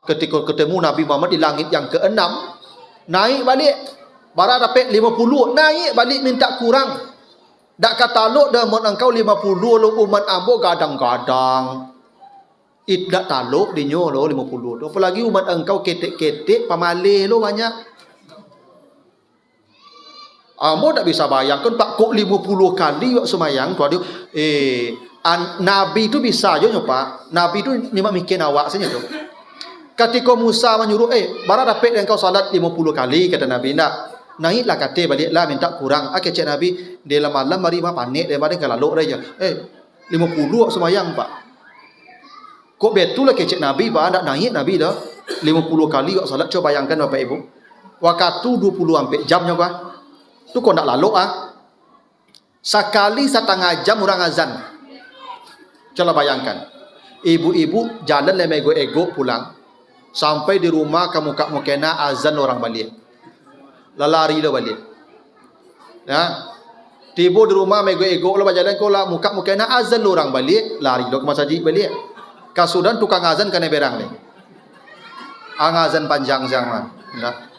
ketika ketemu Nabi Muhammad di langit yang ke-6, naik balik barang dapat 50, naik balik minta kurang. Dak kata lo dah mun engkau 50 lo umat ambo gadang-gadang. Tidak taluk dinyo lo 50 tu. Apalagi umat engkau ketek-ketek pamalih lo banyak. Ambo tak bisa bayangkan tak kok 50 kali wak semayang tu ada. Nabi tu bisa je Pak. Nabi tu memang mikir awak saja tu. Ketika Musa menyuruh barang dapat engkau salat 50 kali kata Nabi nak. Naiklah kata baliklah minta kurang. Cek Nabi dalam malam mari mah panik daripada kelaluk dia. 50 wak semayang Pak. Kok betul lah kecek Nabi Pak nak naik Nabi dah 50 kali wak salat. Coba bayangkan Bapak Ibu. Waktu 20 sampai jamnya Pak. Tu kau nak lalu sekali setengah jam orang azan. Coba bayangkan. Ibu-ibu jalan lemego-ego pulang. Sampai di rumah kamu kena azan orang balik. Lari lo balik. Ya. Tiba di rumah mego-ego lo berjalan kau lah muka kena azan orang balik, lari lo ke masjid balik. Kasudan tukang azan kena berang ni. Azan panjang jangan. Ya.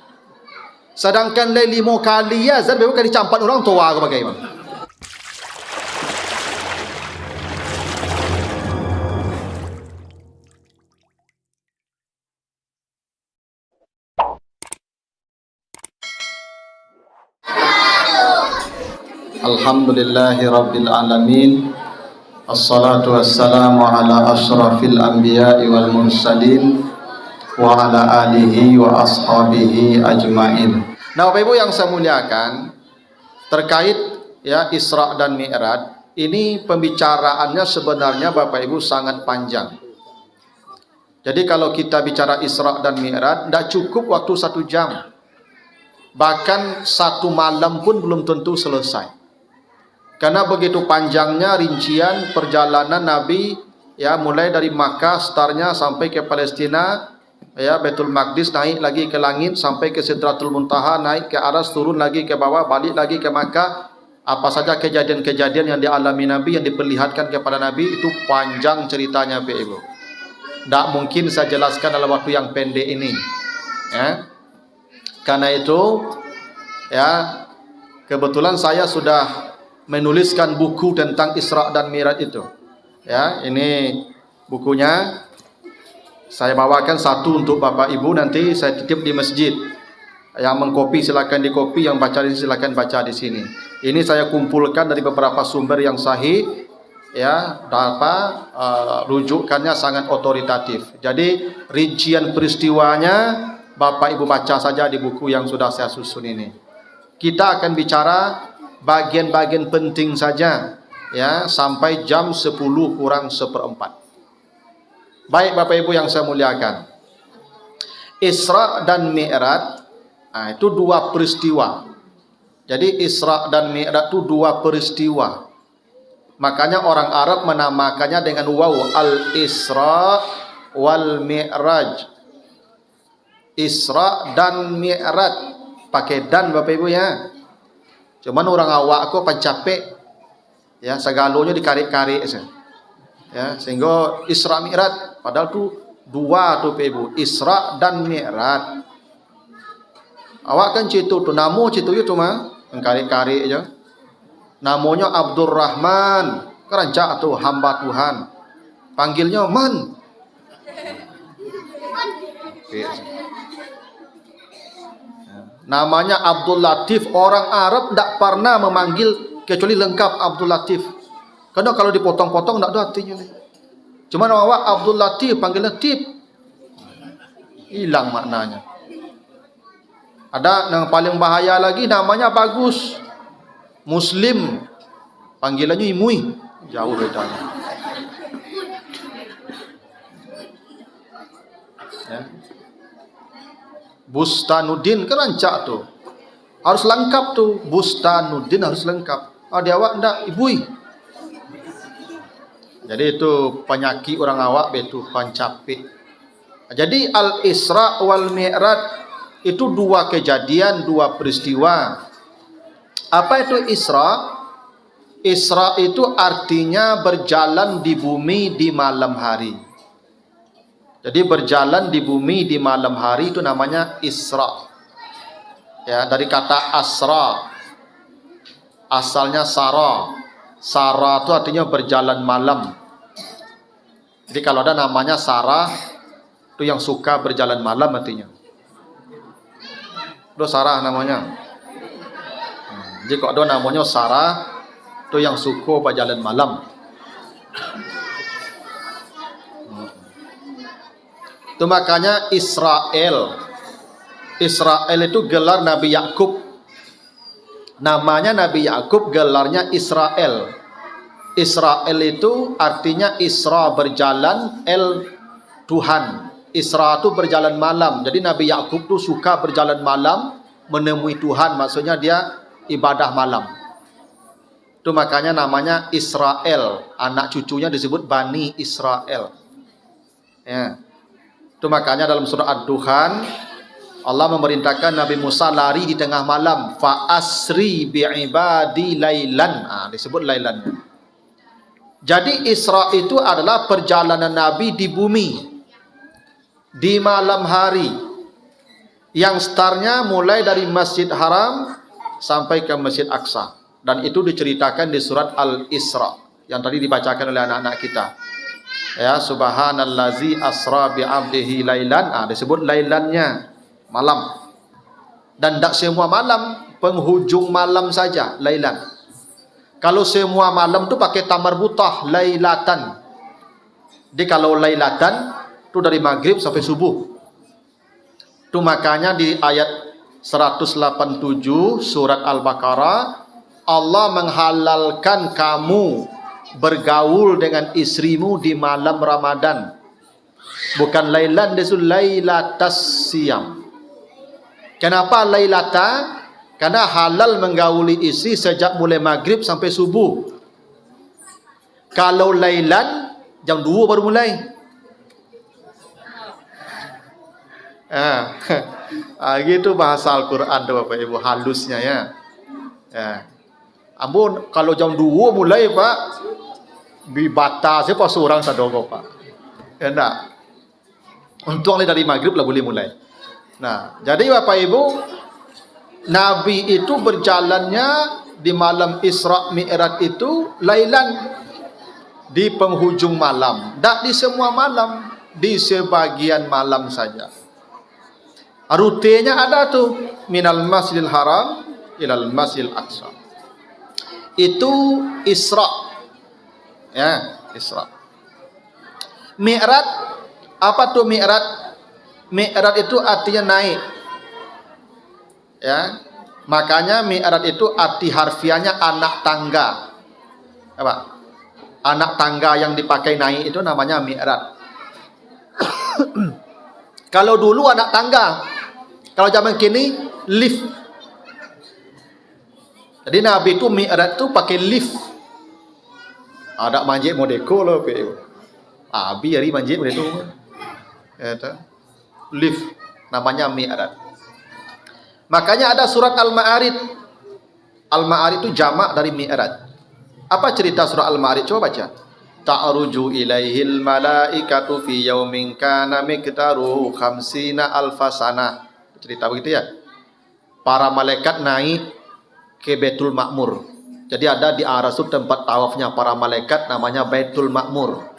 Sedangkan 5 kali azan baru kali campat orang tua ke bagaimana? Alhamdulillahi Rabbil Alamin. Assalatu wassalamu ala ashrafil anbiya'i wal mursalin wa ala alihi wa ashabihi ajmain. Nah Bapak Ibu yang saya muliakan, terkait ya Isra dan Mi'raj, ini pembicaraannya sebenarnya Bapak Ibu sangat panjang. Jadi kalau kita bicara Isra dan Mi'raj, tidak cukup waktu 1 jam. Bahkan 1 malam pun belum tentu selesai. Karena begitu panjangnya rincian perjalanan Nabi ya, mulai dari Makkah startnya sampai ke Palestina ya, Baitul Maqdis, naik lagi ke langit sampai ke Sidratul Muntaha, naik ke aras, turun lagi ke bawah, balik lagi ke Makkah. Apa saja kejadian-kejadian yang dialami Nabi, yang diperlihatkan kepada Nabi, itu panjang ceritanya Bapak Ibu. Tak mungkin saya jelaskan dalam waktu yang pendek ini ya. Karena itu ya, kebetulan saya sudah menuliskan buku tentang Isra dan Mi'raj itu. Ya, ini bukunya. Saya bawakan satu untuk Bapak Ibu, nanti saya titip di masjid. Yang mengkopi silakan dikopi, yang baca di sini silakan baca di sini. Ini saya kumpulkan dari beberapa sumber yang sahih ya, rujukannya sangat otoritatif. Jadi rincian peristiwanya Bapak Ibu baca saja di buku yang sudah saya susun ini. Kita akan bicara bagian-bagian penting saja ya, sampai jam 10 kurang 1/4. Baik Bapak Ibu yang saya muliakan, Isra dan Mi'raj itu 2 peristiwa. Jadi Isra dan Mi'raj itu 2 peristiwa. Makanya orang Arab menamakannya dengan waw, al-Isra wal Mi'raj. Isra dan Mi'raj pakai dan Bapak Ibu ya. Cuman orang awak aku pencapek ya, segalonya dikarik-karik ya, sehingga Isra Mi'raj padahal tu 2 tu Bapak Ibu, Isra dan Mi'raj. Awak kan citu tu namo citu ya cuma mengkarik-karik aja. Namanya Abdurrahman, kerancak tu hamba Tuhan. Panggilnya Man. Okay. Namanya Abdul Latif. Orang Arab tidak pernah memanggil kecuali lengkap Abdul Latif. Karena kalau dipotong-potong tidak ada artinya. Cuma awak Abdul Latif panggil Latif, hilang maknanya. Ada yang paling bahaya lagi, namanya bagus, Muslim, panggilannya Imui, jauh bedanya. Ya. Bustanuddin kerancak tu, harus lengkap tu. Bustanuddin harus lengkap. Di awak ndak Ibui. Jadi itu penyakit orang awak, itu pancapik. Jadi al-Isra wal Mi'raj itu 2 kejadian, 2 peristiwa. Apa itu Isra? Isra itu artinya berjalan di bumi di malam hari. Jadi berjalan di bumi di malam hari itu namanya Isra. Ya, dari kata asra. Asalnya sara. Sara itu artinya berjalan malam. Jadi kalau ada namanya Sarah, itu yang suka berjalan malam artinya. Itu Sarah namanya. Jadi kalau ada namanya Sarah, itu yang suka berjalan malam. Itu makanya Israel. Israel itu gelar Nabi Yakub. Namanya Nabi Yakub, gelarnya Israel. Israel itu artinya Isra berjalan, El Tuhan. Isra itu berjalan malam. Jadi Nabi Yakub itu suka berjalan malam menemui Tuhan. Maksudnya dia ibadah malam. Itu makanya namanya Israel. Anak cucunya disebut Bani Israel. Ya. Itu makanya dalam surah Ad-Dukhan Allah memerintahkan Nabi Musa lari di tengah malam. Fa asri bi'ibadi lailan. Disebut lailannya. Jadi Isra itu adalah perjalanan Nabi di bumi di malam hari, yang startnya mulai dari Masjid Haram sampai ke Masjid Aqsa, dan itu diceritakan di surat Al-Isra yang tadi dibacakan oleh anak-anak kita. Ya, subhanallazi asra bi 'abdihi lailan. Disebut lailannya malam. Dan tak semua malam, penghujung malam saja lailan. Kalau semua malam tu pakai tamar butah, lailatan. Jadi kalau lailatan tu dari maghrib sampai subuh. Tu makanya di ayat 187 surat Al-Baqarah Allah menghalalkan kamu bergaul dengan istrimu di malam Ramadan. Bukan lailan, itu lailatas siyam. Kenapa lailata? Karena halal menggauli istri sejak mulai maghrib sampai subuh. Kalau lailan, jam 2 baru mulai. Gitu bahasa Al-Quran tu Bapak Ibu, halusnya ya. Ampun, kalau jam 2 mulai Pak, dibatas siapa seorang sadogo Pak. Enggak. Untung dari maghrib lah boleh mulai. Nah, jadi Bapak Ibu, Nabi itu berjalannya di malam Isra Mi'raj itu lailan, di penghujung malam. Tak di semua malam, di sebagian malam saja. Rutenya ada tuh, minal Masjidil Haram ilal Masjidil Aqsa. Itu Isra. Ya, Isra. Mi'raj, apa tuh Mi'raj? Mi'raj itu artinya naik. Ya, makanya Mi'raj itu arti harfiahnya anak tangga. Apa? Anak tangga yang dipakai naik itu namanya Mi'raj. Kalau dulu anak tangga, kalau zaman kini lift. Jadi Nabi itu Mi'raj itu pakai lift. Ada manjik modeko loh, Abi hari manjik modeko. Ya, lift namanya Mi'raj. Makanya ada surat Al-Ma'arij. Al-Ma'arij itu jamak dari Mi'raj. Apa cerita surah Al-Ma'arij? Coba baca. Ta'ruju ilaihil malaikatu fi yaumin kana miqdaruhu khamsina alfasana. Cerita begitu ya. Para malaikat naik ke Baitul Ma'mur. Jadi ada di aras itu tempat tawafnya para malaikat, namanya Baitul Ma'mur.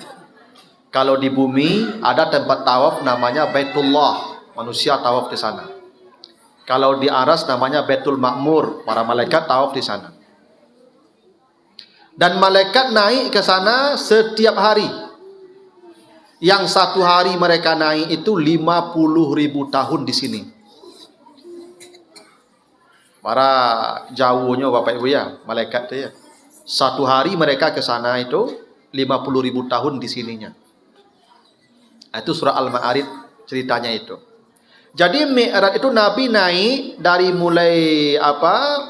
Kalau di bumi ada tempat tawaf namanya Baitullah. Manusia tawaf di sana. Kalau di aras namanya Baitul Ma'mur, para malaikat tawaf di sana. Dan malaikat naik ke sana setiap hari. Yang satu hari mereka naik itu 50.000 tahun di sini. Para jauhnya Bapak Ibu ya, malaikat itu ya. Satu hari mereka ke sana itu 50.000 tahun di sininya. Itu surah Al-Ma'arij ceritanya itu. Jadi Mi'raj itu Nabi naik dari mulai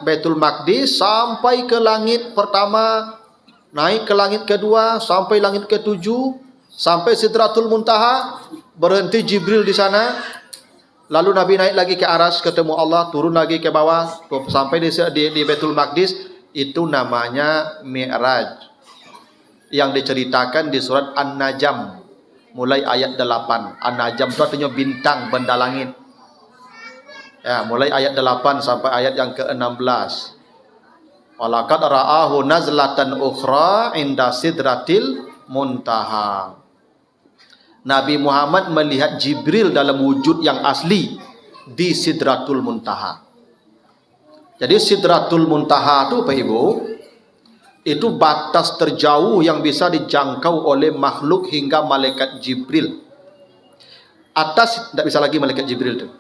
Baitul Maqdis sampai ke langit pertama, naik ke langit kedua, sampai langit ketujuh, sampai Sidratul Muntaha, berhenti Jibril di sana. Lalu Nabi naik lagi ke aras, ketemu Allah, turun lagi ke bawah, sampai di Baitul Maqdis. Itu namanya Mi'raj, yang diceritakan di surat An-Najm. mulai ayat 8. An-Najm itu artinya bintang, benda langit. Ya, mulai ayat 8 sampai ayat yang ke-16. Walaqad ra'ahu nazlatan ukhra inda sidratil muntaha. Nabi Muhammad melihat Jibril dalam wujud yang asli di Sidratul Muntaha. Jadi Sidratul Muntaha itu Pak Ibu, itu batas terjauh yang bisa dijangkau oleh makhluk hingga malaikat Jibril. Atas tidak bisa lagi malaikat Jibril itu.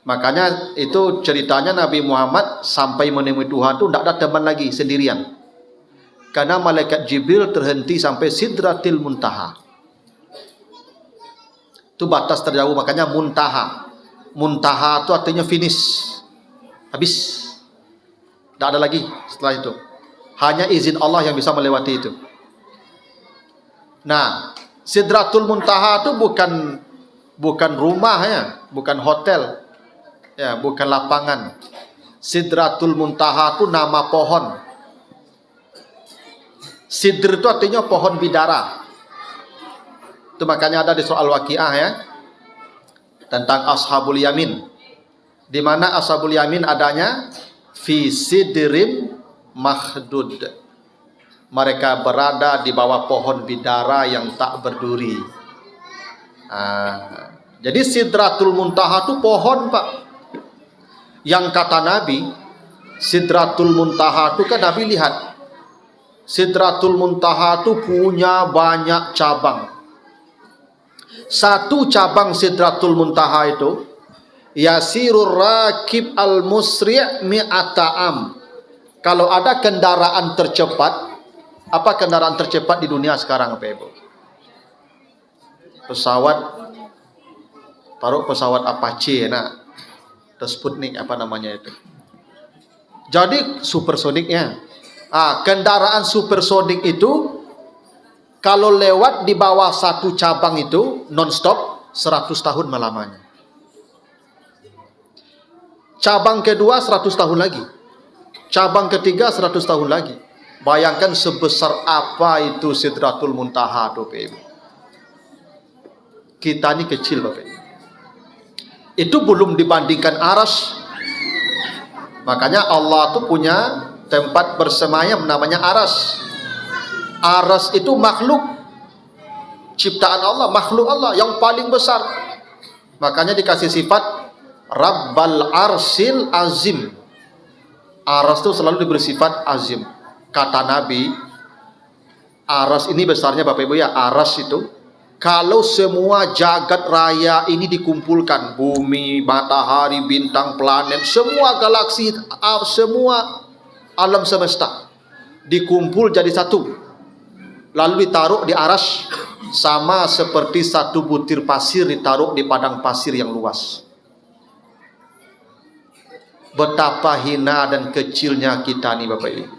Makanya itu ceritanya Nabi Muhammad sampai menemui Tuhan itu tidak ada teman lagi, sendirian. Karena malaikat Jibril terhenti sampai Sidratil Muntaha. Itu batas terjauh, makanya Muntaha. Muntaha itu artinya finish, habis. Tidak ada lagi setelah itu. Hanya izin Allah yang bisa melewati itu. Nah, Sidratul Muntaha itu bukan rumah ya, bukan hotel, ya, bukan lapangan. Sidratul Muntaha itu nama pohon. Sidr itu artinya pohon bidara. Itu makanya ada di surah Al-Waqiah ya, tentang Ashabul Yamin. Di mana Ashabul Yamin adanya fi sidrin makhdud. Mereka berada di bawah pohon bidara yang tak berduri. Jadi Sidratul Muntaha itu pohon Pak. Yang kata Nabi, Sidratul Muntaha itu kan Nabi lihat, Sidratul Muntaha itu punya banyak cabang. Satu cabang Sidratul Muntaha itu yasirur rakib al-musri' mi'ata am. Kalau ada kendaraan tercepat, apa kendaraan tercepat di dunia sekarang Bapak Ibu? Pesawat, taruh pesawat Apache, nah, atau Sputnik apa namanya itu. Jadi supersoniknya. Kendaraan supersonik itu kalau lewat di bawah satu cabang itu non-stop 100 tahun lamanya. Cabang kedua 100 tahun lagi. Cabang ketiga 100 tahun lagi. Bayangkan sebesar apa itu Sidratul Muntaha Bapak Ibu. Kita ini kecil Bapak Ibu. Itu belum dibandingkan aras. Makanya Allah tuh punya tempat bersemayam namanya aras. Aras itu makhluk ciptaan Allah, makhluk Allah yang paling besar. Makanya dikasih sifat Rabbal Arsil Azim. Aras itu selalu diberi sifat azim. Kata Nabi, aras ini besarnya Bapak Ibu ya, aras itu kalau semua jagat raya ini dikumpulkan, bumi, matahari, bintang, planet, semua galaksi, semua alam semesta dikumpul jadi satu, lalu ditaruh di aras, sama seperti satu butir pasir ditaruh di padang pasir yang luas. Betapa hina dan kecilnya kita nih Bapak Ibu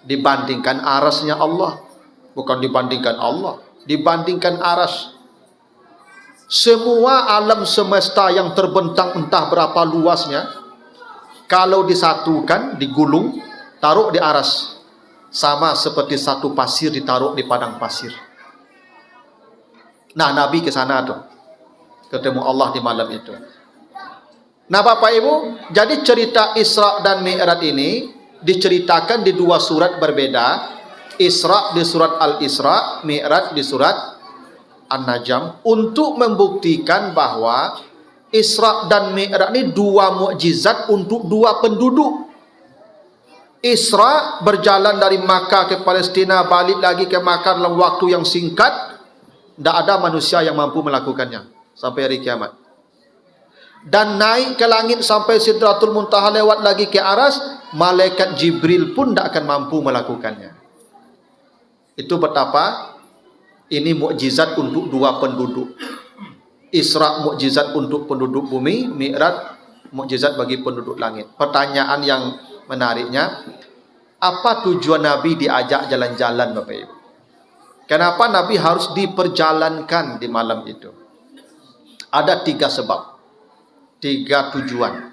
dibandingkan arasnya Allah. Bukan dibandingkan Allah, dibandingkan aras. Semua alam semesta yang terbentang entah berapa luasnya, kalau disatukan, digulung, taruh di aras, sama seperti satu pasir ditaruh di padang pasir. Nah, Nabi ke sana tuh, ketemu Allah di malam itu. Nah, Bapak Ibu, jadi cerita Isra dan Mi'raj ini diceritakan di dua surat berbeda. Isra di surat Al-Isra, Mi'raj di surat An-Najm, untuk membuktikan bahwa Isra dan Mi'raj ini dua mukjizat untuk dua penduduk. Isra berjalan dari Makkah ke Palestina, balik lagi ke Makkah dalam waktu yang singkat. Tidak ada manusia yang mampu melakukannya sampai hari kiamat. Dan naik ke langit sampai Sidratul Muntaha, lewat lagi ke aras, malaikat Jibril pun tidak akan mampu melakukannya. Itu betapa ini mukjizat untuk dua penduduk. Isra mukjizat untuk penduduk bumi, Mi'raj mukjizat bagi penduduk langit. Pertanyaan yang menariknya, apa tujuan Nabi diajak jalan-jalan Bapak Ibu? Kenapa Nabi harus diperjalankan di malam itu? Ada 3 sebab, 3 tujuan.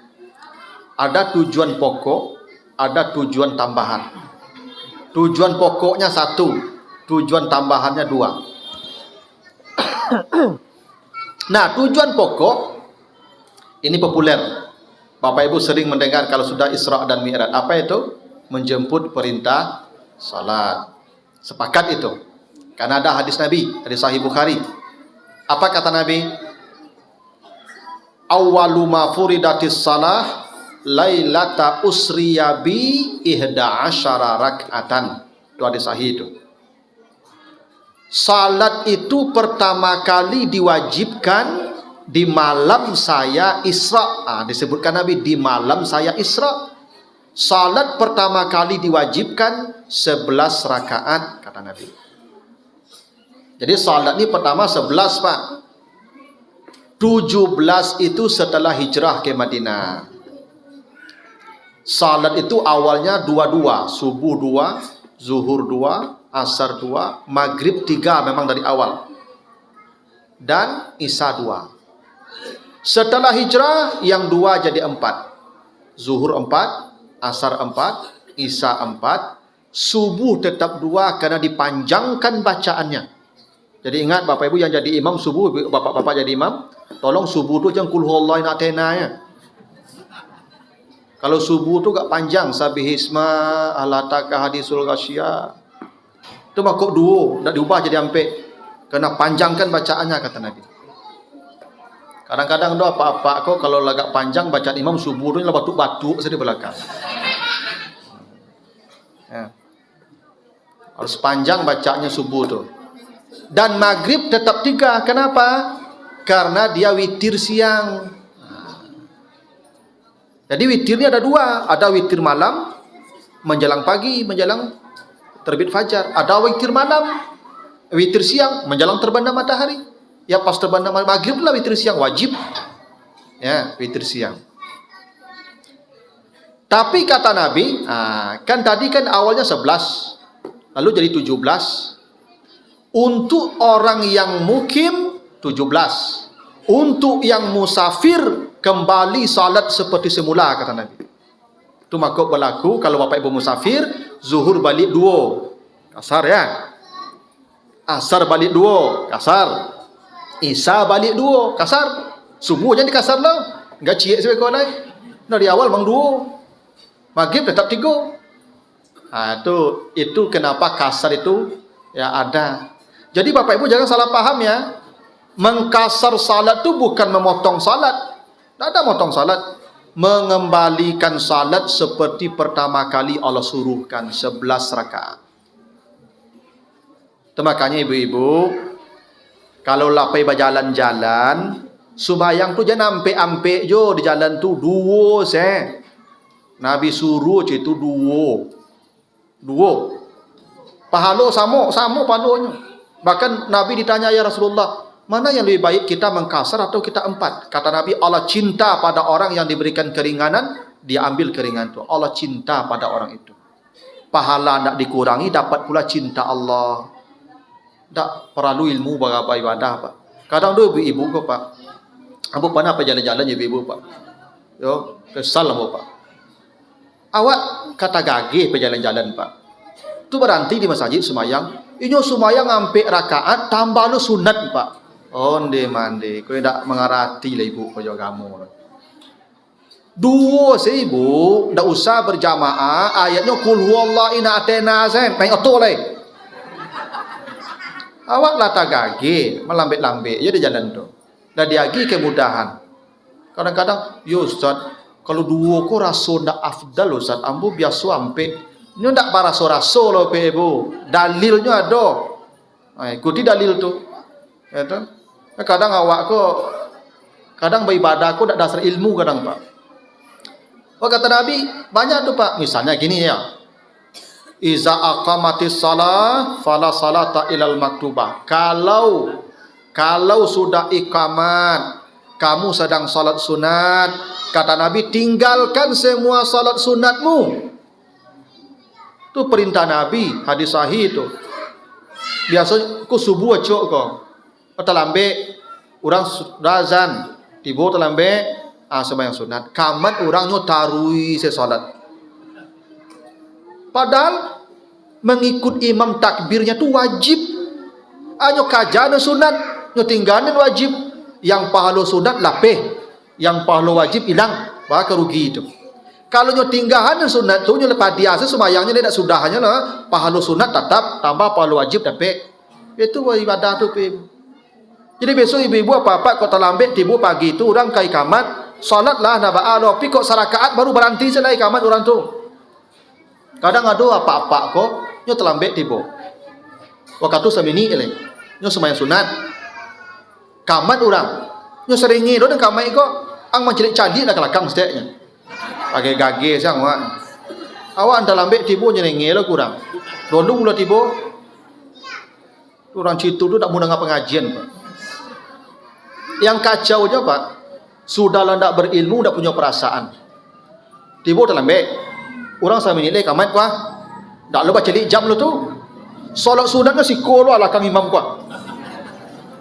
Ada tujuan pokok, ada tujuan tambahan. Tujuan pokoknya 1, Tujuan tambahannya 2. Nah, tujuan pokok ini populer. Bapak Ibu sering mendengar kalau sudah Isra dan Mi'raj. Apa itu? Menjemput perintah salat. Sepakat itu. Karena ada hadis Nabi, hadis Sahih Bukhari. Apa kata Nabi? Awwalu ma furidatis salah lailata usriya bi 11 rak'atan. Itu hadis sahih itu. Salat itu pertama kali diwajibkan di malam saya Isra. Disebutkan Nabi di malam saya Isra. Salat pertama kali diwajibkan 11 rakaat kata Nabi. Jadi salat ini pertama 11 Pak. 17 itu setelah hijrah ke Madinah. Salat itu awalnya 2-2, subuh 2, zuhur 2, asar 2, maghrib 3 memang dari awal. Dan isya 2. Setelah hijrah yang 2 jadi 4. Zuhur 4, asar 4, isya 4, subuh tetap 2 karena dipanjangkan bacaannya. Jadi ingat Bapak Ibu yang jadi imam subuh, bapak-bapak jadi imam, tolong subuh tu jangan kul huwallahi natenanya. Kalau subuh tu gak panjang, sabihisma alataka hadisul ghasyiyah. Itu makuk duo, tak diubah jadi ampe. Kena panjangkan bacaannya kata Nabi. Kadang-kadang doa apa-apa kok kalau agak panjang bacaan imam subuh tu batuk-batuk sedih belakang. Ya. Harus panjang bacaannya subuh tu. Dan maghrib tetap 3. Kenapa? Karena dia witir siang. Jadi witirnya ada 2. Ada witir malam menjelang pagi, menjelang terbit fajar. Ada witir malam, witir siang menjelang terbenam matahari. Ya pas terbenam maghrib lah witir siang wajib. Ya, witir siang. Tapi kata Nabi, kan tadi kan awalnya 11, lalu jadi 17. Untuk orang yang mukim 17. Untuk yang musafir kembali salat seperti semula kata Nabi. Itu makuk berlaku kalau Bapak Ibu musafir, zuhur balik 2. Kasar ya. Asar balik 2, kasar. Isya balik 2, kasar. Subuh jangan dikasar lah. Enggak ciek sampai kau lain. Dari awal memang 2. Maghrib tetap 3. Itu kenapa kasar itu ya ada. Jadi Bapak Ibu jangan salah paham ya. Mengkasar salat itu bukan memotong salat. Tidak ada motong salat. Mengembalikan salat seperti pertama kali Allah suruhkan 11 rakaat. Itu makanya ibu-ibu, kalau lapai berjalan-jalan, sembahyang tu jangan ampe-ampe jo di jalan tu 2 se. Nabi suruh itu 2. Pahala sama pahalanya. Bahkan Nabi ditanya, ya Rasulullah, mana yang lebih baik kita mengkasar atau kita 4? Kata Nabi, Allah cinta pada orang yang diberikan keringanan, dia ambil keringanan itu. Allah cinta pada orang itu. Pahala tidak dikurangi, dapat pula cinta Allah. Tak perlu ilmu berapa ibadah Pak. Kadang tu ibu-ibu kok Pak. Apa pernah apa jalan-jalan ibu-ibu Pak? Yo, kesal apa Pak. Awak kata gagih berjalan-jalan Pak. Tu berhenti di masjid semayang. Ini semayang sampai rakaat tambah lu sunat Pak. Onde mande, kau tidak mengarati lah ibu kau kamu. 2 sih ibu, tidak usah berjamaah. Ayatnya kul huwallahi atena sen, main oto lah. Awak lata gage, melambek-lambek, ya di jalan tu. Dah diagi kemudahan. Kadang-kadang, yo Ustaz, kalau 2 kau rasa ndak afdal Ustaz, ambu biasa sampai. Ini tidak baraso-raso loh ibu. Dalilnya ada. Ikuti dalil tu. Ya, tu. Kadang awak kok, kadang beribadah kok tidak dasar ilmu kadang Pak. Kata Nabi banyak tu Pak. Misalnya gini ya. Iza aqamatis salah fala salata ilal maktubah. Kalau sudah iqamat, kamu sedang salat sunat, kata Nabi tinggalkan semua salat sunatmu. Itu perintah Nabi, hadis sahih itu. Biasa ku subuh cok kok. Terlambe orang razan, tiba terlambe sembahyang sunat. Kamat orangnya tarui se salat. Padahal mengikut imam takbirnya tu wajib. Anyo kajan sunat, nyo tinggalin wajib. Yang pahala sunat lapeh, yang pahala wajib hilang, maka rugi itu. Kalau nyo tinggalan sunat tu nyo lepas dia semayangnya dia tak sudahnya lah, pahala sunat tetap tambah pahala wajib dapat. Itu ibadah tu pe. Jadi besok ibu-ibu apa-apa kau terlambat tiba pagi tu orang kai kamat, salatlah nak ba'alo, pi kok sarakaat baru berhenti selai kamat orang tu. Kadang ada apa-apa kok nyo terlambat tiba. Waktu tu samini eleh. Nyo semayang sunat. Kamat orang. Nyo seringi do dan kamat kok ang mencelik-calik dah kelakang setiaknya. Pakai gage siang wak. Awak anda lambat tiba nyerengi lah kurang. Dulu lah tiba. Orang situ tu tak mau dengar pengajian Pak. Yang kacau je Pak, sudahlah tak berilmu, tak punya perasaan. Tiba tak lambat. Orang sama nilai kamat kuah. Tak lupa celik jam lu tu. Solat sunatnya sikol lu ala kang imam kuah.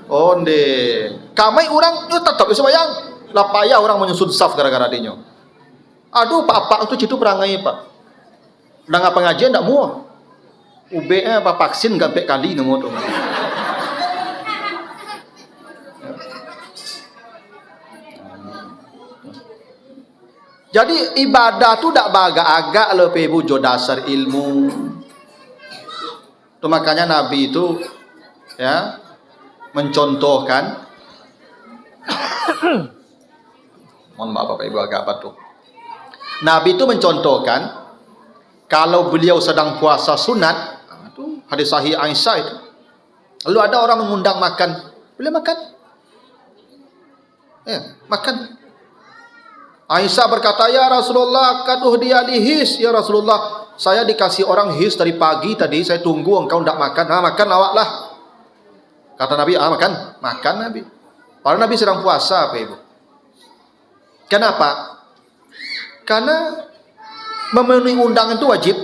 Oh ndeh. Kamai orang tu tetap sembahyang. Lah payah orang menyusun saf gara-gara dia. Aduh pak-pak tu situ perangai Pak. Dengar pengajian tak mau. UB apa vaksin gak kali nemu tu. Jadi ibadah tu tak bagak-agak lebih wujud dasar ilmu. Tu makanya Nabi itu ya mencontohkan. Mohon maaf Bapak Ibu agak apa tu. Nabi itu mencontohkan kalau beliau sedang puasa sunat. Hadis sahih Aisyah itu. Lalu ada orang mengundang makan. Boleh makan? Ya, makan. Aisyah berkata, ya Rasulullah, kaduh dia lihis. Ya Rasulullah, saya dikasih orang his dari pagi tadi. Saya tunggu engkau tidak makan. Makan awaklah. Kata Nabi, makan. Makan Nabi. Padahal Nabi sedang puasa, Pak Ibu. Kenapa? Karena memenuhi undangan itu wajib.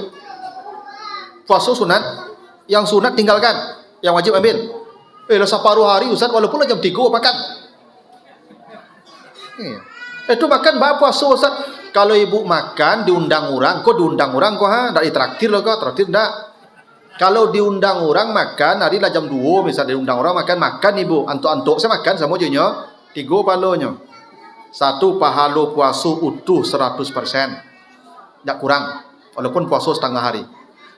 Puasa sunat. Yang sunat tinggalkan, yang wajib ambil. Lah separuh hari Ustaz, walaupun jam 3 makan. Itu makan bah puasa Ustaz. Kalau ibu makan diundang orang, kok diundang orang kok tak ditraktir loh kok, traktir enggak. Kalau diundang orang makan, hari lah jam 2 misalnya diundang orang makan ibu. Antuk-antuk saya makan sama je nyo, 3 pahalanya. 1 pahala puasa utuh 100%. Tak kurang, walaupun puasa setengah hari.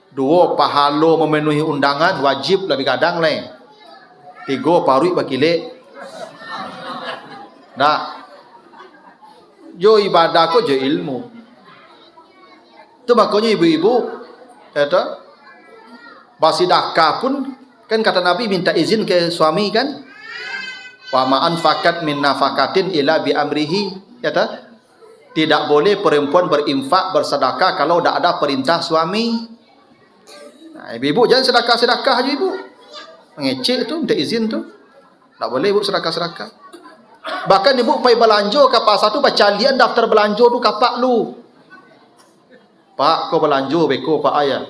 2 pahala memenuhi undangan wajib lebih kadang lain. 3 parui bakile. Dah. Jo ibadah ko jo ilmu. Tu makanya ibu-ibu kata basidakah pun kan kata Nabi minta izin ke suami kan. Wa ma anfaqat min nafaqatin illa bi amrihi kata tidak boleh perempuan berinfak bersedekah kalau tidak ada perintah suami. Ibu-ibu jangan sedekah-sedekah aja ibu. Mengecek tu, minta izin tu. Tak boleh ibu sedekah-sedekah. Bahkan ibu pergi belanja ke pasar tu, bacalian daftar belanja tu kapak lu. Pak, kau belanja beko pak ayah.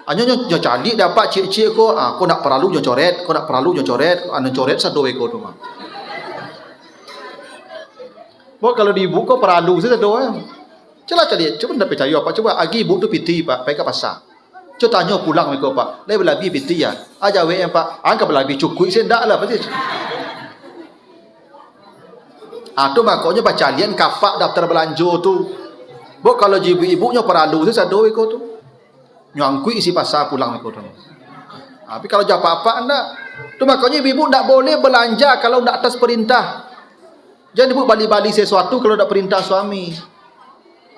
Anyo nyo cari dapat cik-cik ko, kau nak perlu nyo coret, kau nak perlu nyo coret, anu coret satu beko tu mah. Bo kalau di ibu kau perlu satu ya. Celah cari, cuba ndak percaya apa, coba agi ibu tu piti pak, pergi ke pasar. Coba tanya pulang mereka Pak. Lebih lebih piti ya. Aja WM Pak. Angka lebih cukup saya ndak lah pasti. Tu makanya bacalian kapak daftar belanja tu. Bo kalau ibu-ibunya perlu tu sado iko tu. Nyangkui isi pasar pulang iko tu. Tapi kalau jawab apa anda? Tu makanya ibu ndak boleh belanja kalau ndak atas perintah. Jangan ibu bali-bali sesuatu kalau ndak perintah suami.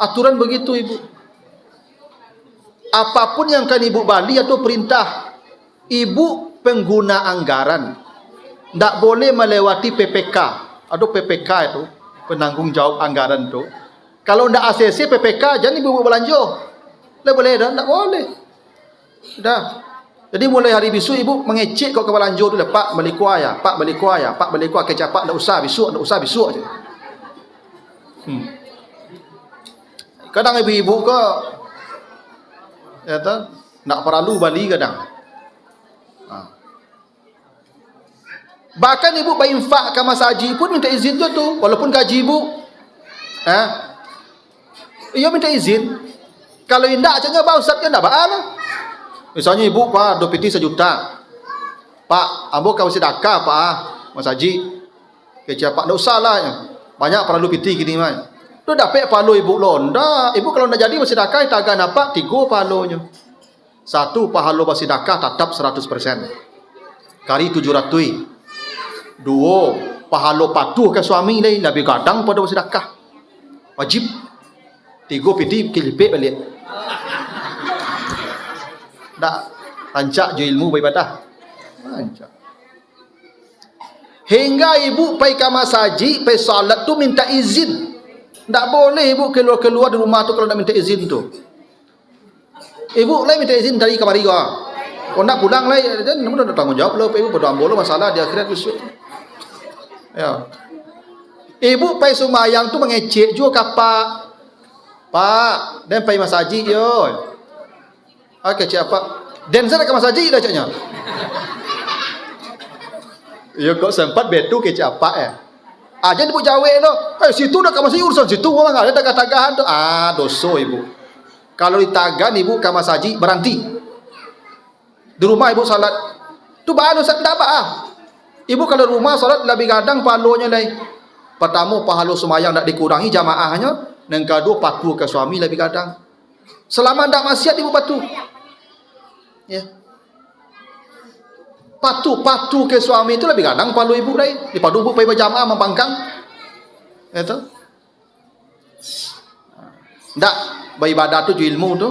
Aturan begitu ibu. Apapun yang kan ibu bali atau perintah, ibu pengguna anggaran tidak boleh melewati PPK. Aduh PPK itu penanggung jawab anggaran itu. Kalau tidak ACC PPK jangan ibu belanja. Tidak boleh dah, tidak boleh. Dah. Jadi mulai hari besok ibu mengecek kau ke belanja tu dah. Pak beli kuah ya, Pak beli kuah ya, Pak beli kuah kecap Pak tidak usah besok, tidak usah besok aja. Kadang ibu-ibu ke kata nak perlu balik kadang. Bahkan ibu berinfak ke masa haji pun minta izin tu walaupun gaji ibu. Ia minta izin. Kalau indak aja ba ustaz kan dah baal. Misalnya ibu pak ada piti 1 juta. Pak, ambo kau sedekah pak Mas Haji. Kecil pak, tak usah lah. Banyak perlu piti gini mah. Tu dapat palu ibu londa. Ibu kalau nak jadi bersedekah taga dapat 3 palunya. 1 pahala bersedekah tetap 100%. Kali 700. 2 pahala patuh ke suami lain lebih gadang pada bersedekah. Wajib. 3 piti kelipik balik. Tak rancak je ilmu beribadah. Rancak. Hingga ibu pergi ke masjid, pergi salat tu minta izin. Tak boleh ibu keluar-keluar dari rumah tu kalau nak minta izin tu. Ibu lain minta izin dari kamari kau. Kau nak pulang lain, dan mana ada tanggungjawab lah. Ibu berdoa bola masalah di akhirat besok. Ya. Ibu pergi sembahyang tu mengecek juga kapak. Pak, dan pergi masjid yo. Okey, cik apa? Dan saya nak ke masjid dah caknya. Ya kok sempat betu ke cik apa ya? Aja ibu jawe tu. Situ nak ke masjid urusan situ orang ada tagah-tagahan tu. Dosa ibu. Kalau ditagan ibu ke masjid berhenti. Di rumah ibu salat. Tu bahan ustaz tak apa. Ibu kalau rumah salat lebih gadang pahalanya lain. Pertama pahala sembahyang tak dikurangi jamaahnya, dan kedua patuh ke suami lebih gadang. Selama tak maksiat ibu patuh. Ya. Patuh ke suami itu lebih gadang pahala ibu lain. Dipadu ibu pergi berjamaah membangkang. Itu. Tak beribadah tu ilmu tu.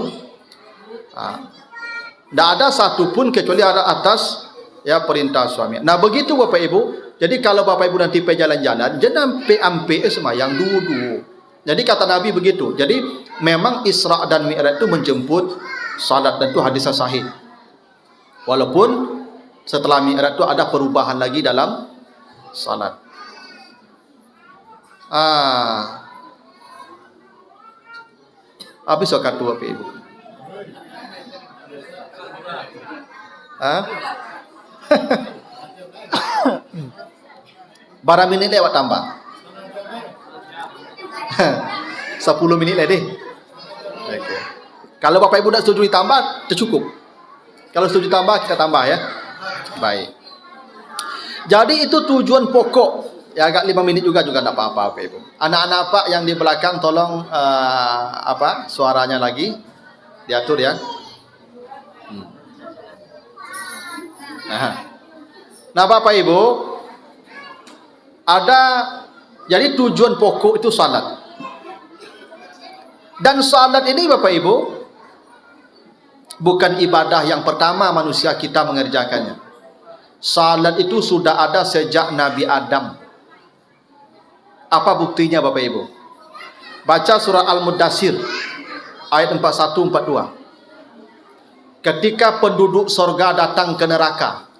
Tak ada satu pun kecuali ada atas ya perintah suami. Nah begitu Bapak Ibu. Jadi kalau Bapak Ibu nanti pergi jalan-jalan, jangan ampe semayang dua-dua. Jadi kata Nabi begitu. Jadi memang Isra dan Mi'raj itu menjemput salat, dan itu hadis sahih. Walaupun setelah Mi'raj itu ada perubahan lagi dalam salat. Habis waktu Bapak Ibu. Barang minit lewat tambah 10 minit lagi. Okay. Kalau Bapak Ibu tak setuju ditambah, tercukup. Kalau setuju tambah, kita tambah ya. Baik. Jadi itu tujuan pokok. Ya agak 5 minit juga tak apa-apa Bapak Ibu. Anak-anak Pak yang di belakang tolong suaranya lagi diatur ya. Nah Bapak Ibu, ada jadi tujuan pokok itu salat. Dan salat ini Bapak Ibu bukan ibadah yang pertama manusia kita mengerjakannya. Salat itu sudah ada sejak Nabi Adam. Apa buktinya Bapak Ibu? Baca surah Al-Mudaththir ayat 41-42. Ketika penduduk sorga datang ke neraka.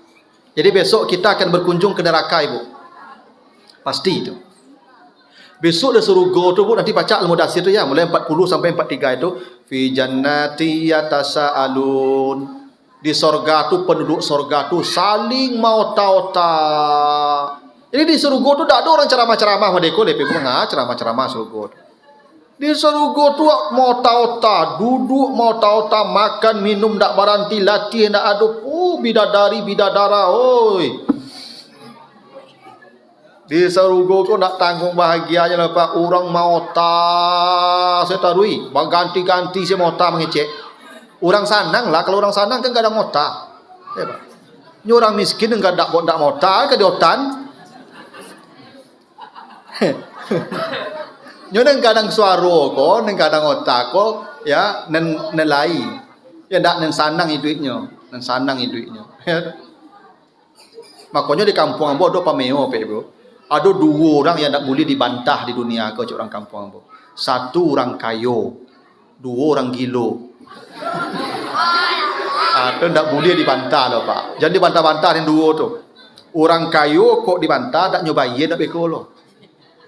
Jadi besok kita akan berkunjung ke neraka Ibu. Pasti itu. Besok di surga tu nanti baca Al-Mudaththir tu ya, mulai 40 sampai 43 itu, fi jannati yatasaalun. Di sorga tu penduduk sorga tu saling mauta-ota. Jadi di surga tu tak ada orang ceramah-ceramah madeko lepe bunga ceramah-ceramah surga tu. Di surga tu mauta-ota, duduk mauta-ota, makan minum tak berhenti, latih tak ada. Bidadari bidadara oi. Di surga tu nak tanggung bahagianya lah Pak. Orang mauta saya tarui, ganti-ganti saya mauta mengecek. Orang sanang lah, kalau orang sanang kan kadang mauta. Ya Pak. Ini orang miskin enggak dak mauta ke diotan. Nyo nang kadang suara ko, nang kadang otak ko, ya nelai. Ya ndak nang sanang hidupnya, nang sanang hidupnya. Makanya di kampung ambo ada pameo Pak Ibu. Ada 2 orang yang tak boleh dibantah di dunia ke orang kampung ambo. 1 orang kayo, 2 orang gilo. Itu tak boleh dibantah loh Pak. Jangan dibantah-bantah yang 2 tu. Orang kayo kok dibantah tak nyobain tak beko loh.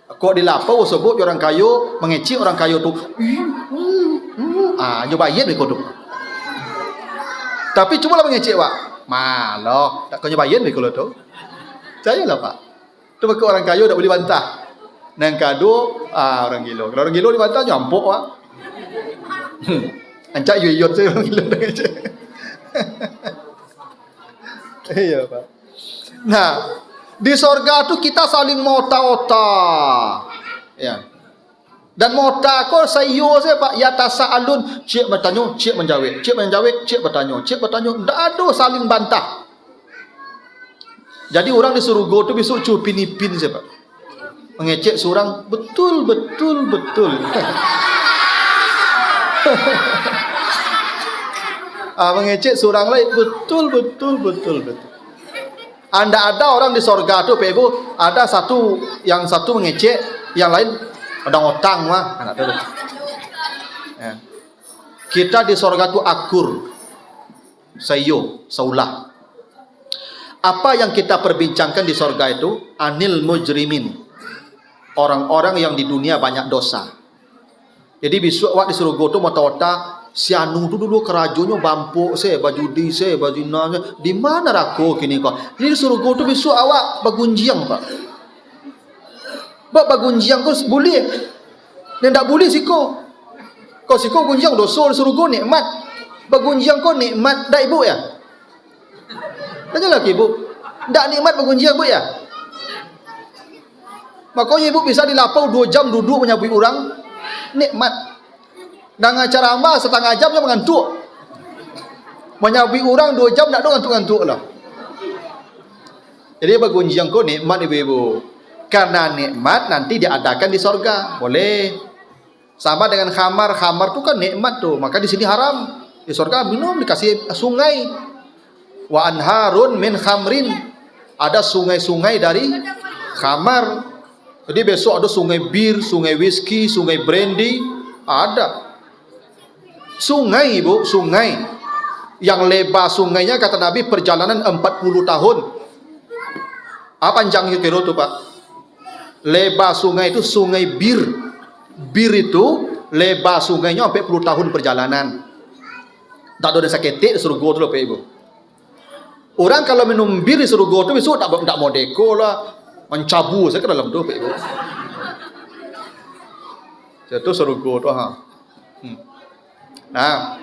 Kok dilapau sebut orang kayo mengecik orang kayo tu. Nyobain beko tu. Tapi cuma lah mengecik Pak. Malah tak kau nyobain beko lo tu. Sayalah Pak. Tu beko orang kayo tak boleh bantah. Nang kado orang gilo. Kalau orang gilo dibantah nyampuk Pak. Ancak yuyut saya orang gilo dah ngecik. Iya Pak. Nah, di sorga tu kita saling mota-ota. Ya. Dan mota ko sayo saya Pak, ya tasaalun, cik bertanya, cik menjawab, cik menjawab, cik bertanya, cik bertanya, ndak ada saling bantah. Jadi orang di surga tu besok cupin ipin saya Pak. Mengecek seorang betul. Mengecek seorang lain betul. Anda ada orang di sorga tu Pak Ibu, ada yang satu mengecek, yang lain ada ngotang mah. Ya. Kita di sorga tu akur, sayo, saulah. Apa yang kita perbincangkan di sorga itu? Anil mujrimin, orang-orang yang di dunia banyak dosa. Jadi besok waktu di surga tu mata-mata si anu tu dulu kerajunya bampuk saya, bajudi saya, bajina saya. Di mana rako kini kau? Jadi di surga tu besok awak bagunjiang Pak. Bak bagunjiang kau boleh. Dan tak boleh siko. Kau siko gunjiang dosa di surga nikmat. Bagunjiang kau nikmat dak ibu ya? Tanyalah ke ibu. Tak nikmat bagunjiang bu ya? Makanya ibu bisa dilapau 2 jam duduk menyabui orang. Nikmat. Dan acara amal setengah jam dia mengantuk. Menyabui orang 2 jam tak ada ngantuk-ngantuk lah. Jadi bagunjiang kau nikmat ibu-ibu. Karena nikmat nanti diadakan di sorga. Boleh. Sama dengan khamar. Khamar tu kan nikmat tu. Maka di sini haram. Di sorga minum dikasih sungai. Wa anharun min khamrin. Ada sungai-sungai dari khamar. Jadi besok ada sungai bir, sungai whisky, sungai brandy. Ada. Sungai ibu, sungai. Yang lebar sungainya kata Nabi perjalanan 40 tahun. Apa panjangnya kira tu Pak? Lebar sungai itu sungai bir. Bir itu lebar sungainya sampai 10 tahun perjalanan. Tak ada desa ketik di surga tu lah Pak Ibu. Orang kalau minum bir di surga tu besok tak mau deko lah. Mencabu saya ke dalam tu Pak Ibu. Itu surga tu ha. Nah,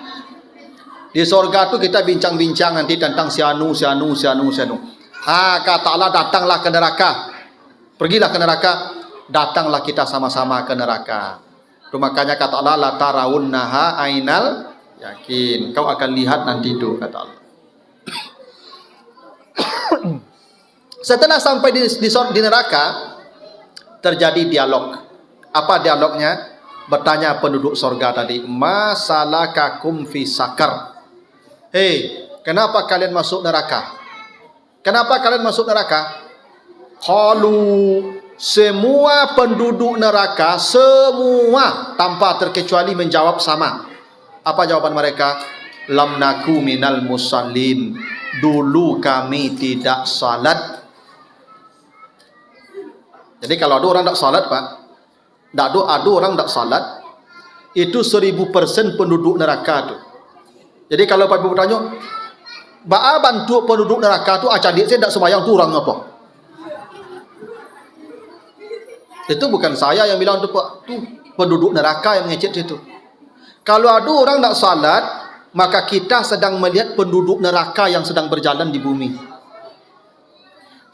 di surga tu kita bincang-bincang nanti tentang sianu. Kata Allah datanglah ke neraka. Pergilah ke neraka. Datanglah kita sama-sama ke neraka. Itu makanya kata Allah la tarawunnaha ainal yakin. Kau akan lihat nanti itu kata Allah. Setelah sampai di neraka, terjadi dialog. Apa dialognya? Bertanya penduduk sorga tadi, masalakakum fi sakar. Hei, kenapa kalian masuk neraka? Kenapa kalian masuk neraka? Qalu, semua penduduk neraka, semua tanpa terkecuali menjawab sama. Apa jawaban mereka? Lam naku minal musallin. Dulu kami tidak salat. Jadi kalau ada orang tak salat Pak, ada orang tak salat, itu 1000% penduduk neraka tu. Jadi kalau Pak Ibu bertanya, Ba'a bantu penduduk neraka tu, adik saya tak sembahyang tu orang apa? Itu bukan saya yang bilang tu Pak, tu penduduk neraka yang mengecek itu. Kalau ada orang tak salat, maka kita sedang melihat penduduk neraka yang sedang berjalan di bumi.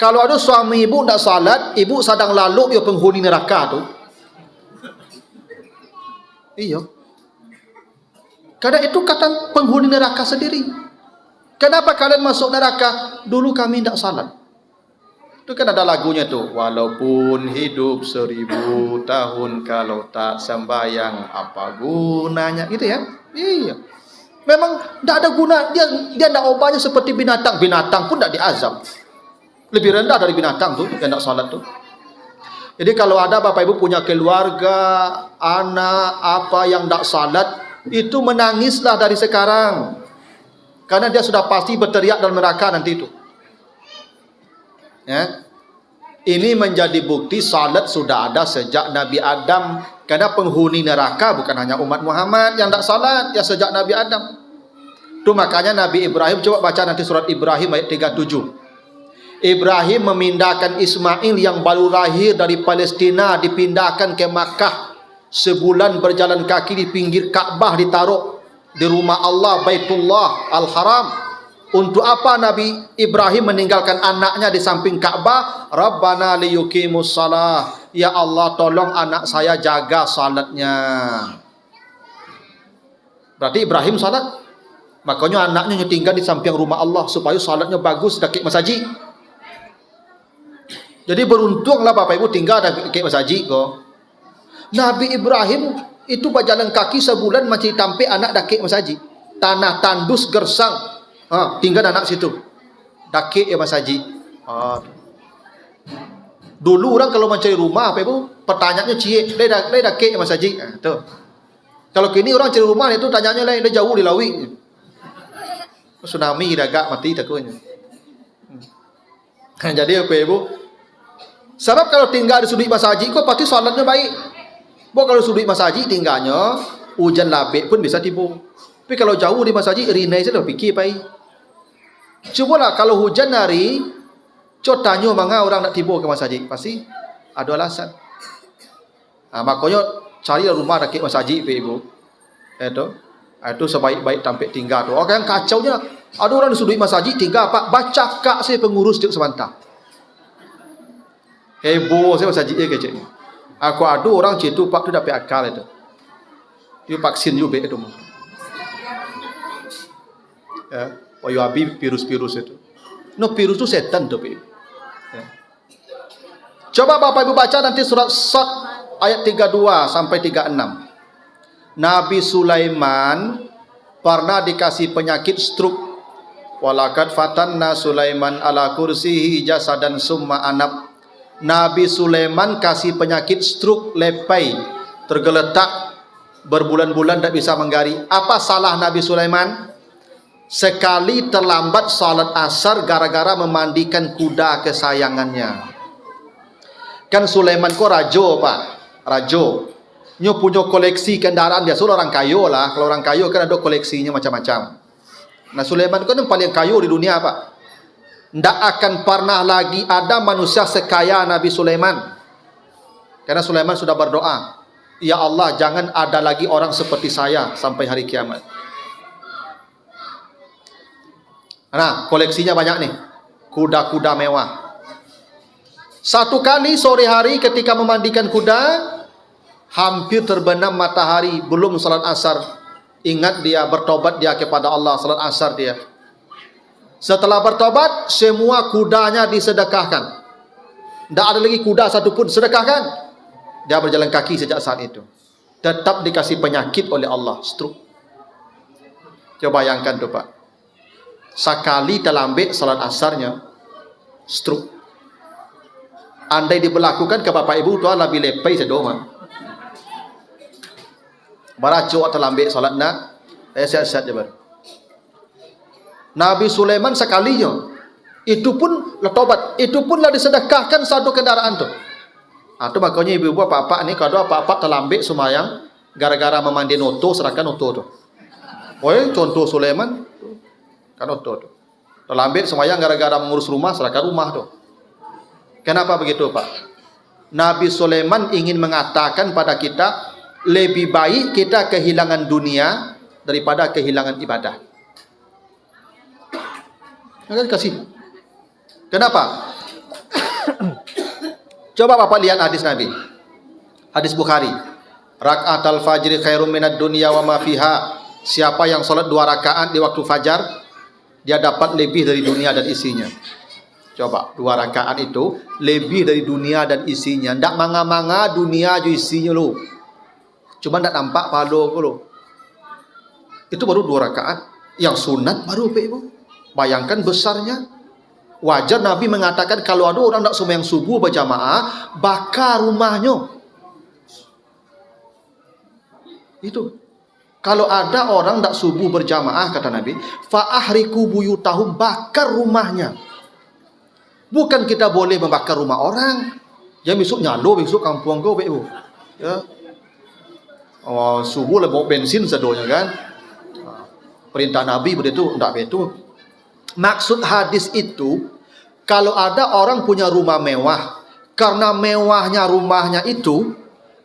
Kalau ada suami ibu tak salat, ibu sedang lalu ya penghuni neraka tu. Iya. Karena itu kata penghuni neraka sendiri. Kenapa kalian masuk neraka? Dulu kami tidak salat. Itu kan ada lagunya tu. Walaupun hidup 1000 tahun kalau tak sembahyang apa gunanya? Gitu ya. Iya. Memang tidak ada guna. Dia tidak ubahnya seperti binatang. Binatang pun tidak diazab. Lebih rendah dari binatang tu yang tidak salat tu. Jadi kalau ada Bapak Ibu punya keluarga, anak apa yang tidak salat, itu menangislah dari sekarang. Karena dia sudah pasti berteriak dalam neraka nanti itu. Ya. Ini menjadi bukti salat sudah ada sejak Nabi Adam. Karena penghuni neraka bukan hanya umat Muhammad yang tidak salat, ya sejak Nabi Adam. Itu makanya Nabi Ibrahim, coba baca nanti surat Ibrahim ayat 37. Ibrahim memindahkan Ismail yang baru lahir dari Palestina, dipindahkan ke Makkah. Sebulan berjalan kaki di pinggir Ka'bah, ditaruh di rumah Allah Baitullah Al-Haram. Untuk apa Nabi Ibrahim meninggalkan anaknya di samping Ka'bah? Rabbana liyuqimus shalah. Ya Allah, tolong anak saya jaga salatnya. Berarti Ibrahim salat. Makanya anaknya tinggal di samping rumah Allah supaya salatnya bagus dekat masjid. Jadi beruntunglah Bapak Ibu tinggal dekat masjid kok. Nabi Ibrahim itu berjalan kaki sebulan masih sampai anak dekat masjid. Tanah tandus gersang. Tinggal anak situ. Dakik ya masjid. Dulu orang kalau mencari rumah apa ibu, pertanyaannya cie, dia dakik ya masjid. Tuh. Kalau kini orang cari rumah itu tanyanya lain, dia jauh di Lawi. Tsunami agak mati takutnya. Jadi apa ibu? Sebab kalau tinggal di sudut masjid kok pasti salatnya baik. Bo kalau sudut masjid tinggalnya hujan labik pun bisa tipu. Tapi kalau jauh di masjid rinai saja fikir pai. Cubalah kalau hujan hari, tanya mangga orang nak tiba ke masjid, pasti ada alasan. Makanya carilah rumah dekat masjid, ibu. Itu sebaik-baik tampil tinggal tu. Orang yang kacaunya, ada orang di sudut masjid tinggal pak baca kak saya pengurus dia sebentar. Heboh saya masjid dia kecil. Aku ada orang situ pak tu dapat akal itu. Dia vaksin juga itu. Ya. Habis virus-virus itu. No, virus itu setan tu. Ya. Coba Bapak Ibu baca nanti surat Sad ayat 32 sampai 36. Nabi Sulaiman pernah dikasih penyakit stroke. Walaqad fatanna Sulaiman ala kursihi jasadan summa anab. Nabi Sulaiman kasih penyakit stroke, lepai, tergeletak berbulan-bulan tidak bisa menggari. Apa salah Nabi Sulaiman? Sekali terlambat salat asar gara-gara memandikan kuda kesayangannya. Kan Sulaiman kok rajo pak, rajo. Nyo punya koleksi kendaraan biasa orang kayo lah. Kalau orang kayo kan ada koleksinya macam-macam. Nah Sulaiman kan yang paling kayo di dunia pak. Tidak akan pernah lagi ada manusia sekaya Nabi Sulaiman. Karena Sulaiman sudah berdoa, ya Allah jangan ada lagi orang seperti saya sampai hari kiamat. Nah, koleksinya banyak nih. Kuda-kuda mewah. Satu kali sore hari ketika memandikan kuda, hampir terbenam matahari, belum salat asar. Ingat dia bertobat dia kepada Allah, salat asar dia. Setelah bertobat, semua kudanya disedekahkan. Tidak ada lagi kuda satupun, sedekahkan. Dia berjalan kaki sejak saat itu. Tetap dikasih penyakit oleh Allah, stroke. Coba bayangkan tu pak. Sekali terlambat salat asarnya stroke. Andai diberlakukan ke bapak ibu tu lebih lepai sedoma. Baracu terlambat salat nak, sehat-sehat je bar. Nabi Sulaiman sekalinya itu pun lah tobat, itu pun lah disedekahkan satu kendaraan tu. Tu makanya ibu-ibu bapak ni kalau bapak terlambat semayang gara-gara memandi noto serahkan noto tu. Contoh Sulaiman kan otot tu. Terlambat semayang gara-gara mengurus rumah, serahkan rumah tu. Kenapa begitu pak? Nabi Sulaiman ingin mengatakan pada kita, lebih baik kita kehilangan dunia daripada kehilangan ibadah. Kasih. Kenapa? Coba bapak lihat hadis Nabi. Hadis Bukhari. Rakaat al-fajri khairum minad dunya wa ma fiha. Siapa yang salat 2 rakaat di waktu fajar, dia dapat lebih dari dunia dan isinya. Coba 2 rakaat itu lebih dari dunia dan isinya. Tidak manga-manga dunia ju isinya lo. Cuma tidak nampak pahala lo. Itu baru 2 rakaat. Yang sunat baru ibu. Bayangkan besarnya. Wajar Nabi mengatakan kalau ada orang tidak sembahyang subuh berjamaah, bakar rumahnya. Itu. Kalau ada orang tak subuh berjamaah kata Nabi, fa'ahriku buyutahum, bakar rumahnya. Bukan kita boleh membakar rumah orang. Ya besok nyalo besok kampung kau bu. Ya. Subuh lah bawa bensin sedonya kan. Perintah Nabi begitu, tak begitu. Maksud hadis itu, kalau ada orang punya rumah mewah, karena mewahnya rumahnya itu,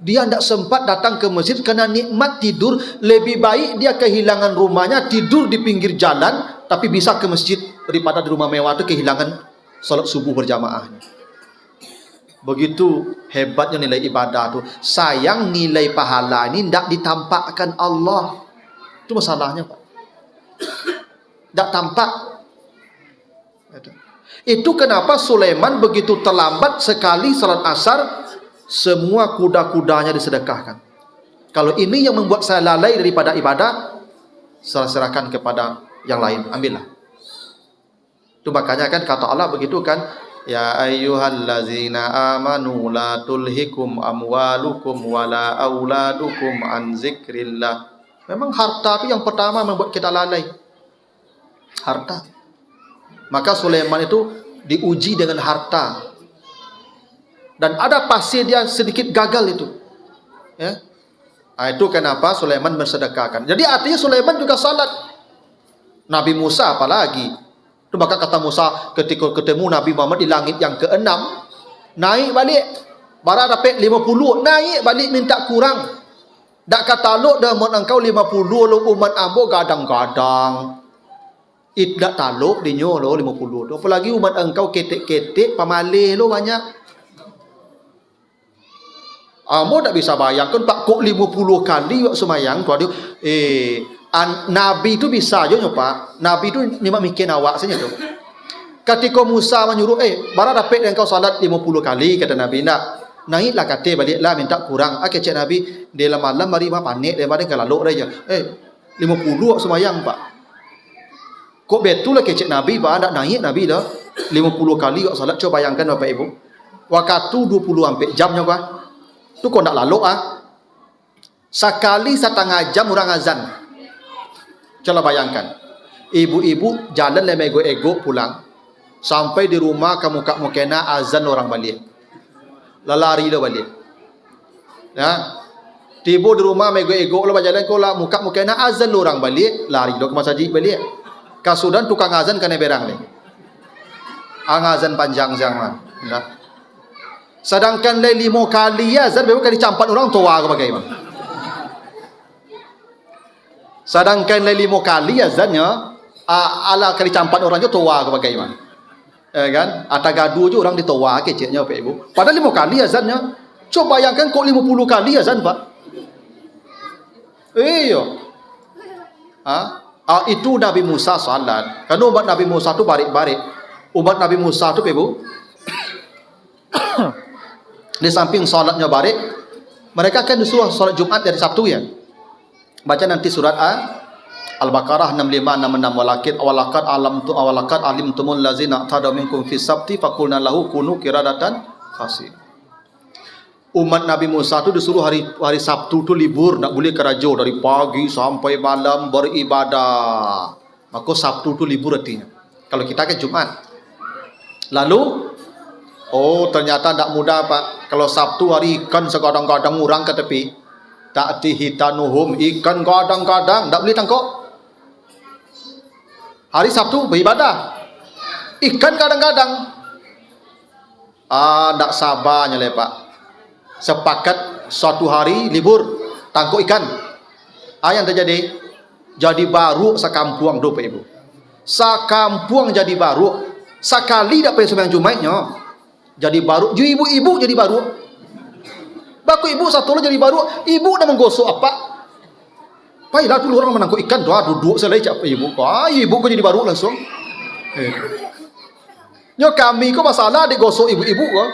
dia tidak sempat datang ke masjid karena nikmat tidur. Lebih baik dia kehilangan rumahnya, tidur di pinggir jalan, tapi bisa ke masjid daripada di rumah mewah itu kehilangan salat subuh berjamaah. Begitu hebatnya nilai ibadah tu. Sayang nilai pahala ini tidak ditampakkan Allah. Itu masalahnya, Pak. Tidak tampak. Itu kenapa Sulaiman begitu terlambat sekali salat asar, semua kuda-kudanya disedekahkan. Kalau ini yang membuat saya lalai daripada ibadah, saya serahkan kepada yang lain, ambillah. Itu makanya kan kata Allah begitu kan, ya ayyuhallazina amanu la tulhikum amwalukum wala auladukum an zikrillah. Memang harta itu yang pertama membuat kita lalai. Harta. Maka Sulaiman itu diuji dengan harta. Dan ada pasti dia sedikit gagal itu. Ya. Nah, itu kenapa Sulaiman bersedekahkan. Jadi artinya Sulaiman juga salat. Nabi Musa apalagi. Itu maka kata Musa ketika ketemu Nabi Muhammad di langit yang ke-6, naik balik. Bara dapat 50, naik balik minta kurang. Dak kata lu dah umat engkau 50 lu umat ambo gadang-gadang. Tidak taluk dinyo lo 50 tu. Apalagi umat engkau ketek-ketek pamalih lo banyak. Ambo tak bisa bayangkan Pak kok 50 kali wak semayang tu ada. Nabi tu bisa je Pak. Nabi tu memang mikir awak saja tu. Ketika Musa menyuruh, bara dapat engkau salat 50 kali kata Nabi nak. Naiklah kata baliklah minta kurang. Cek Nabi dalam malam mari mah panik daripada kalau aja. 50 wak semayang Pak. Kok betul lah kecek Nabi, bah nak naik Nabi dah 50 kali kok salat. Coba bayangkan Bapak Ibu. Waktu 20 sampai jamnya bah. Tu kok nak lalu sekali setengah jam orang azan. Coba bayangkan. Ibu-ibu jalan lemego-ego pulang. Sampai di rumah kamu kak mukena azan orang balik. Lari lo balik. Ya. Tiba di rumah mego-ego lo berjalan kau lah muka mukena azan lo orang balik, lari lo ke masjid balik. Kasudan tukang azan kena berang ni. Azan panjang jangan. Nah. Sedangkan le 5 kali azan berapa kali campat orang tua ke bagaimana? Sedangkan le 5 kali azannya ala kali campat orang je tua ke bagaimana? Kan? Ata gaduh je orang ditoa keceknya Pak Ibu. Padahal 5 kali azannya. Coba bayangkan kok 50 kali azan Pak. Iyo. Itu Nabi Musa salat. Karena umat Nabi Musa tu barik-barik. Umat Nabi Musa tu Ibu, di samping salatnya barik, mereka kan disuruh salat Jumat dari Sabtu ya. Baca nanti surat Al-Baqarah 65 66 walaqad alimtumul ladzina tadaw minkum fis sabti faqulna lahu kunu qiradatan khasi. Umat Nabi Musa tu disuruh hari Sabtu tu libur, tak boleh kerja dari pagi sampai malam beribadah. Maka Sabtu tu libur artinya. Kalau kita kan Jumat. Lalu ternyata tak mudah Pak. Kalau Sabtu hari ikan segadang-gadang orang ke tepi. Tak dihitanuhum ikan gadang-gadang, tak boleh tangkap. Hari Sabtu beribadah. Ikan kadang-kadang. Tak sabarnya le Pak. Sepakat suatu hari libur tangkap ikan. Yang terjadi jadi baru sekampung do Pak Ibu. Sekampung jadi baru. Sekali dapat sembahyang Jumatnya jadi baru. Ibu-ibu jadi baru. Baku ibu satu lo jadi baru. Ibu dah menggosok apa? Pailah dulu orang menangkap ikan duduk selai cak ibu. Ibu kau jadi baru langsung. Nyo kami kau masalah digosok ibu-ibu kau.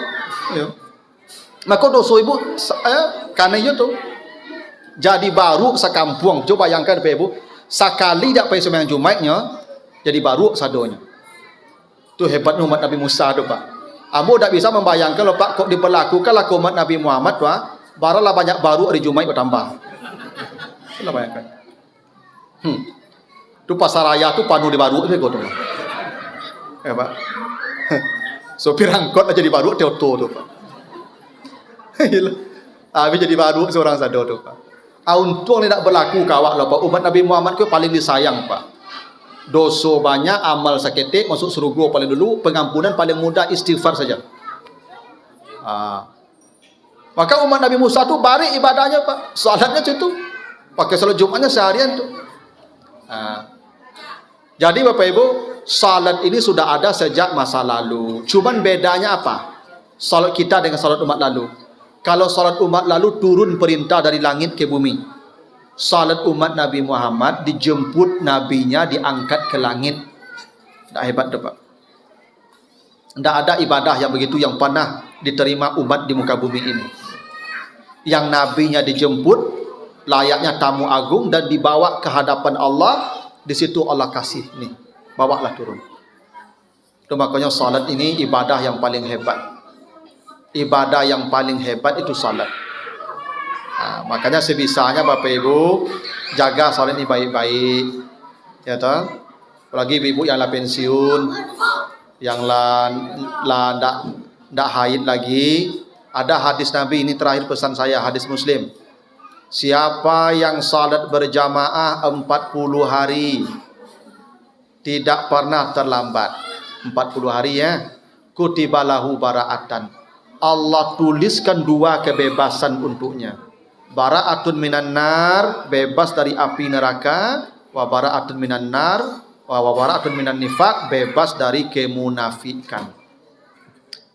Maka dosa ibu karena itu jadi baru sekampung. Coba bayangkan Pak Ibu, sekali tak payah sembahyang Jumatnya jadi baru sadonya. Tu hebatnya umat Nabi Musa tu Pak. Ambo tak bisa membayangkan loh Pak kok diperlakukan lah umat Nabi Muhammad Pak, baralah banyak baru hari Jumat bertambah. Coba bayangkan. Tu pasar raya tu penuh di baru tu tu. Pak. Sopir angkot aja di baru teoto tu Pak. Habis jadi baru seorang sado tu Pak. Untung ni tak berlaku kawak lah Pak. Umat Nabi Muhammad ke paling disayang Pak. Dosa banyak, amal saketik, masuk surga paling dulu, pengampunan paling mudah, istighfar saja. Maka umat Nabi Musa tu barik ibadahnya Pak. Salatnya tu pakai salat Jumatnya seharian tu. Jadi Bapak Ibu, salat ini sudah ada sejak masa lalu. Cuman bedanya apa? Salat kita dengan salat umat lalu. Kalau salat umat lalu turun perintah dari langit ke bumi. Salat umat Nabi Muhammad dijemput nabinya, diangkat ke langit. Tak hebat tu Pak. Tidak ada ibadah yang begitu yang pernah diterima umat di muka bumi ini. Yang nabinya dijemput, layaknya tamu agung, dan dibawa ke hadapan Allah. Di situ Allah kasih nih, bawalah turun. Itu makanya salat ini ibadah yang paling hebat. Ibadah yang paling hebat itu salat. Nah, makanya sebisanya Bapak Ibu jaga salat ini baik-baik, ya toh. Apalagi ibu yang lah pensiun, yang ndak haid lagi. Ada hadis Nabi ini, terakhir pesan saya, hadis Muslim. Siapa yang salat berjamaah 40 hari tidak pernah terlambat, 40 hari ya, kutibalahu bara'atan, Allah tuliskan 2 kebebasan untuknya. Bara'atun minan nar, bebas dari api neraka, wa bara'atun minan nar, wa bara'atun minan nifaq, bebas dari kemunafikan.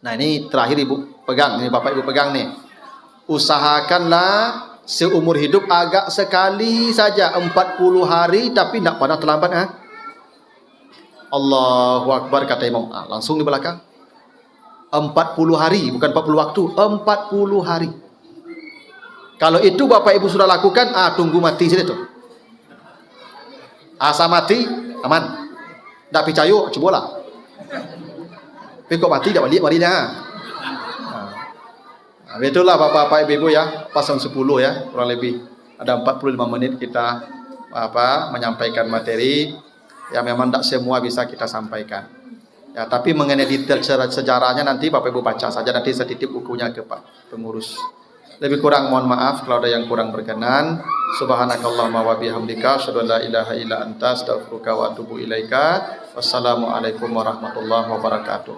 Nah ini terakhir Ibu pegang, ini Bapak Ibu pegang nih. Usahakanlah seumur hidup agak sekali saja 40 hari, tapi tidak pernah terlambat. Allahu Akbar, kata Imam. Langsung di belakang. 40 hari, bukan 40 waktu, 40 hari. Kalau itu Bapak Ibu sudah lakukan, tunggu mati saja tuh. Asa mati, aman. Tak percaya, coba lah. Tapi kok mati, tak balik marinya. Itulah Bapak-bapak Ibu ya, pasang 10 ya, kurang lebih ada 45 menit kita menyampaikan materi yang memang tidak semua bisa kita sampaikan. Ya, tapi mengenai detail sejarahnya nanti Bapak Ibu baca saja, nanti saya titip bukunya ke Pak pengurus. Lebih kurang mohon maaf kalau ada yang kurang berkenan. Subhanakallahumma wa bihamdika, asyhadu an la ilaha illa anta, astaghfiruka wa atubu ilaika. Wassalamualaikum warahmatullahi wabarakatuh.